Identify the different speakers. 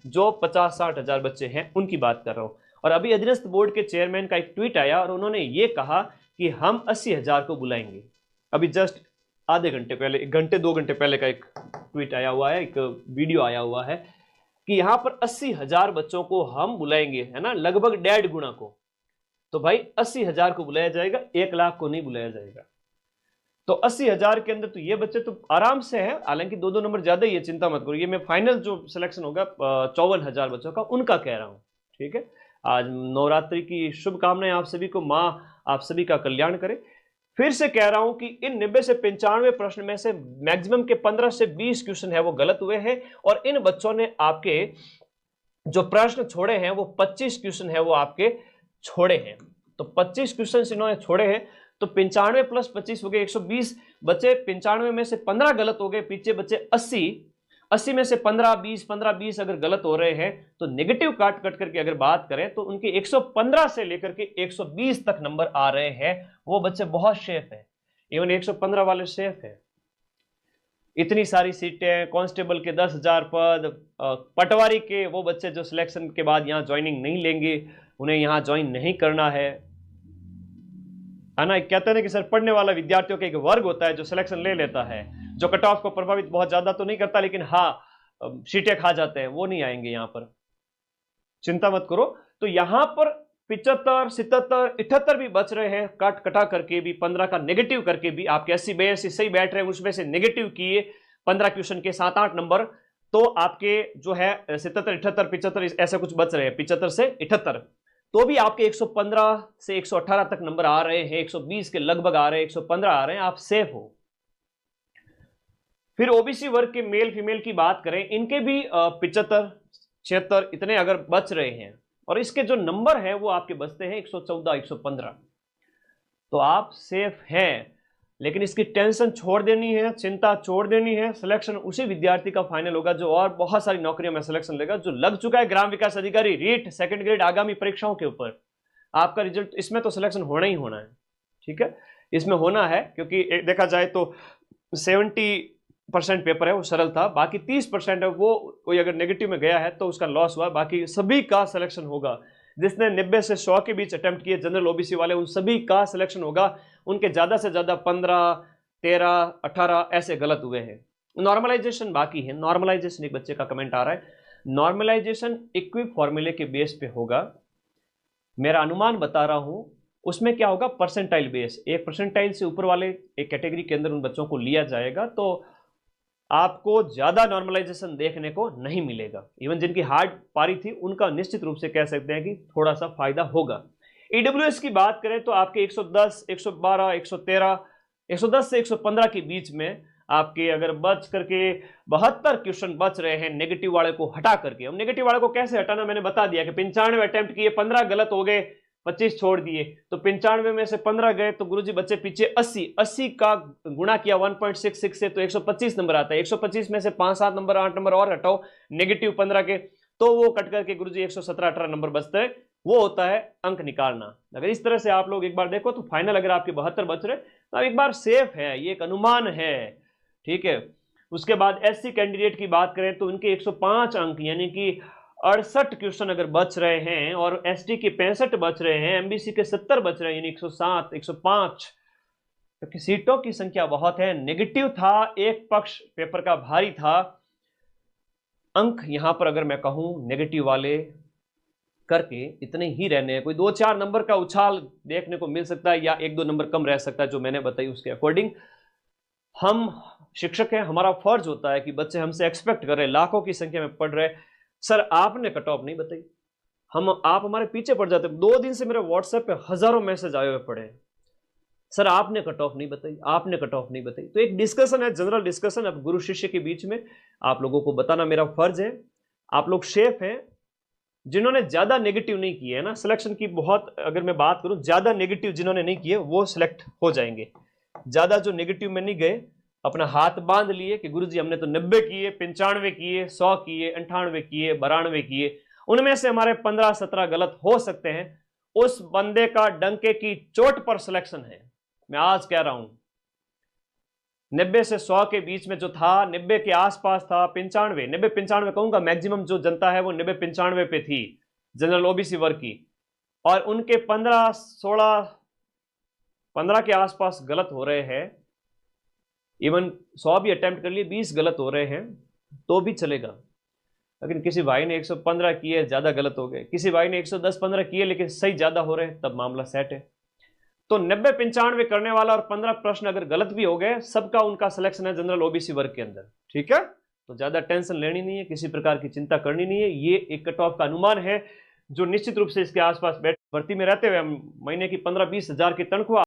Speaker 1: जो 50-60 हजार बच्चे हैं उनकी बात कर रहा हूं। और अभी अधीनस्थ बोर्ड के चेयरमैन का एक ट्वीट आया और उन्होंने ये कहा कि हम 80,000 को बुलाएंगे। अभी जस्ट आधे घंटे पहले, 1 घंटे 2 घंटे पहले का एक ट्वीट आया हुआ है, एक वीडियो आया हुआ है कि यहां पर 80,000 बच्चों को हम बुलाएंगे, है ना, लगभग 1.5 गुना को। तो भाई 80,000 को बुलाया जाएगा, 1 लाख को नहीं बुलाया जाएगा। तो 80,000 के अंदर तो ये बच्चे तो आराम से हैं, हालांकि 2-2 नंबर ज्यादा ही है, चिंता मत करो। ये मैं फाइनल जो सिलेक्शन होगा 54,000 बच्चों का, उनका कह रहा हूं, ठीक है। आज नवरात्रि की शुभकामनाएं आप सभी को, मां आप सभी का कल्याण करे। फिर से कह रहा हूं कि इन 90 से 95 प्रश्न में से मैक्सिमम के 15 से 20 क्वेश्चन है वो गलत हुए हैं, और इन बच्चों ने आपके जो प्रश्न छोड़े हैं वो 25 क्वेश्चन है वो आपके छोड़े हैं। तो 25 क्वेश्चन इन्होंने छोड़े हैं, तो 95 प्लस 25 हो गए 120 बचे। 95 में से 15 गलत हो गए, पीछे बचे 80 में से 15-20 अगर गलत हो रहे हैं तो नेगेटिव काट करके अगर बात करें तो उनके 115 से लेकर के 120 तक नंबर आ रहे हैं। वो बच्चे बहुत सेफ है, इवन 115 वाले सेफ है। इतनी सारी सीटें, कांस्टेबल के 10,000 पद, पटवारी के वो बच्चे जो सिलेक्शन के बाद यहां ज्वाइनिंग नहीं लेंगे, उन्हें यहां ज्वाइन नहीं करना है ना। कहते हैं कि सर पढ़ने वाला विद्यार्थियों का एक वर्ग होता है जो सिलेक्शन ले लेता है, जो कट ऑफ को प्रभावित बहुत ज्यादा तो नहीं करता, लेकिन हाँ सीटें खा जाते हैं, वो नहीं आएंगे यहां पर, चिंता मत करो। तो यहां पर 75, 77, 78 भी बच रहे हैं, काट कटा करके भी, 15 का नेगेटिव करके भी आपके 80-82 सही बैठ रहे हैं, उसमें से नेगेटिव किए 15 क्वेश्चन के 7-8 नंबर, तो आपके जो है 77, 78, 75 ऐसा कुछ बच रहे हैं, 75 से 78, तो भी आपके 115 से 118 तक नंबर आ रहे हैं, 120 के लगभग आ रहे हैं, 115 आ रहे हैं, आप सेफ हो। फिर ओबीसी वर्ग के मेल फीमेल की बात करें, इनके भी 75, 76 इतने अगर बच रहे हैं, और इसके जो नंबर है वो आपके बचते हैं 114, 115, तो आप सेफ हैं। लेकिन इसकी टेंशन छोड़ देनी है, चिंता छोड़ देनी है। सिलेक्शन उसी विद्यार्थी का फाइनल होगा जो और बहुत सारी नौकरियों में सिलेक्शन लेगा, जो लग चुका है ग्राम विकास अधिकारी रीट सेकंड ग्रेड आगामी परीक्षाओं के ऊपर। आपका रिजल्ट इसमें तो सिलेक्शन होना ही होना है, ठीक है, इसमें होना है, क्योंकि देखा जाए तो 70% पेपर है वो सरल था, बाकी 30% है वो कोई अगर नेगेटिव में गया है तो उसका लॉस हुआ, बाकी सभी का सिलेक्शन होगा। जिसने 90 से 100 के बीच अटेम्प्ट किए जनरल ओबीसी वाले, उन सभी का सिलेक्शन होगा। उनके ज्यादा से ज्यादा 15, 13, 18 ऐसे गलत हुए हैं। नॉर्मलाइजेशन बाकी है, नॉर्मलाइजेशन एक बच्चे का कमेंट आ रहा है, नॉर्मलाइजेशन इक्विप फॉर्मूले के बेस पे होगा, मेरा अनुमान बता रहा हूं। उसमें क्या होगा, परसेंटाइल बेस, 1 परसेंटाइल से ऊपर वाले एक कैटेगरी के अंदर उन बच्चों को लिया जाएगा, तो आपको ज्यादा नॉर्मलाइजेशन देखने को नहीं मिलेगा। इवन जिनकी हार्ड पारी थी उनका निश्चित रूप से कह सकते हैं कि थोड़ा सा फायदा होगा। ईडब्ल्यूएस की बात करें तो आपके 110, 112, 113, 110 से 115 के बीच में आपके अगर बच करके 72 क्वेश्चन बच रहे हैं नेगेटिव वाले को हटा करके। अब नेगेटिव वाले को कैसे हटाना मैंने बता दिया कि 95 अटेम्प्ट किए, 15 गलत हो गए, 25 छोड़ दिए, तो 95 में से 15 गए तो गुरुजी बच्चे पीछे 80 का गुणा किया 1.66 से तो 125 नंबर आता है। 125 में से 5-7 नंबर 8 नंबर और हटाओ नेगेटिव 15 के, तो वो कट करके गुरुजी 117-18 नंबर बचते हैं। वो होता है अंक निकालना। अगर इस तरह से आप लोग एक बार देखो तो फाइनल अगर आपके 72 बच रहे तो एक बार सेफ है, ये एक अनुमान है, ठीक है। उसके बाद एससी कैंडिडेट की बात करें तो उनके 105 अंक यानी कि 68 क्वेश्चन अगर बच रहे हैं, और एसटी के 65 बच रहे हैं, एमबीसी के 70 बच रहे हैं, यानी 107, 105, क्योंकि सीटों की संख्या बहुत है। नेगेटिव था, एक पक्ष पेपर का भारी था। अंक यहां पर अगर मैं कहूं नेगेटिव वाले करके इतने ही रहने हैं, कोई 2-4 नंबर का उछाल देखने को मिल सकता है या 1-2 नंबर कम रह सकता है, जो मैंने बताई उसके अकॉर्डिंग। हम शिक्षक हैं, हमारा फर्ज होता है कि बच्चे हमसे एक्सपेक्ट कर रहे हैं, लाखों की संख्या में पढ़ रहे, सर आपने कट ऑफ नहीं बताई, आप हमारे पीछे पड़ जाते। 2 दिन से मेरे व्हाट्सएप पे हजारों मैसेज आए हुए पड़े, सर आपने कट ऑफ नहीं बताई, आपने कट ऑफ नहीं बताई। तो एक डिस्कशन है, जनरल डिस्कशन, अब गुरु शिष्य के बीच में आप लोगों को बताना मेरा फर्ज है। आप लोग शेफ हैं, जिन्होंने ज्यादा नेगेटिव नहीं किए है ना सिलेक्शन की, बहुत अगर मैं बात करूं ज्यादा नेगेटिव जिन्होंने नहीं किए वो सिलेक्ट हो जाएंगे। ज्यादा जो नेगेटिव में नहीं गए, अपना हाथ बांध लिए कि गुरुजी हमने तो 90 किए, 95 किए, 100 किए, 98 किए, 92 किए, उनमें से हमारे 15-17 गलत हो सकते हैं, उस बंदे का डंके की चोट पर सिलेक्शन है। मैं आज कह रहा हूं 90 से 100 के बीच में जो था, 90 के आसपास था, 95, 90-95 कहूंगा, मैक्सिमम जो जनता है वो 90-95 पे थी जनरल ओबीसी वर्ग की, और उनके 15 के आसपास गलत हो रहे हैं। इवन 100 भी अटेम्प्ट कर लिए, 20 गलत हो रहे हैं तो भी चलेगा। लेकिन किसी भाई ने 115 किए, ज्यादा गलत हो गए, किसी भाई ने 110-15 किए लेकिन सही ज्यादा हो रहे हैं, तब मामला सेट है। तो 90-95 करने वाला और 15 प्रश्न अगर गलत भी हो गए, सबका उनका सिलेक्शन है जनरल ओबीसी वर्ग के अंदर, ठीक है। तो ज्यादा टेंशन लेनी नहीं है, किसी प्रकार की चिंता करनी नहीं है। ये एक कट ऑफ का अनुमान है जो निश्चित रूप से इसके आसपास भर्ती में रहते हुए महीने की 15-20 हजार की तनख्वाह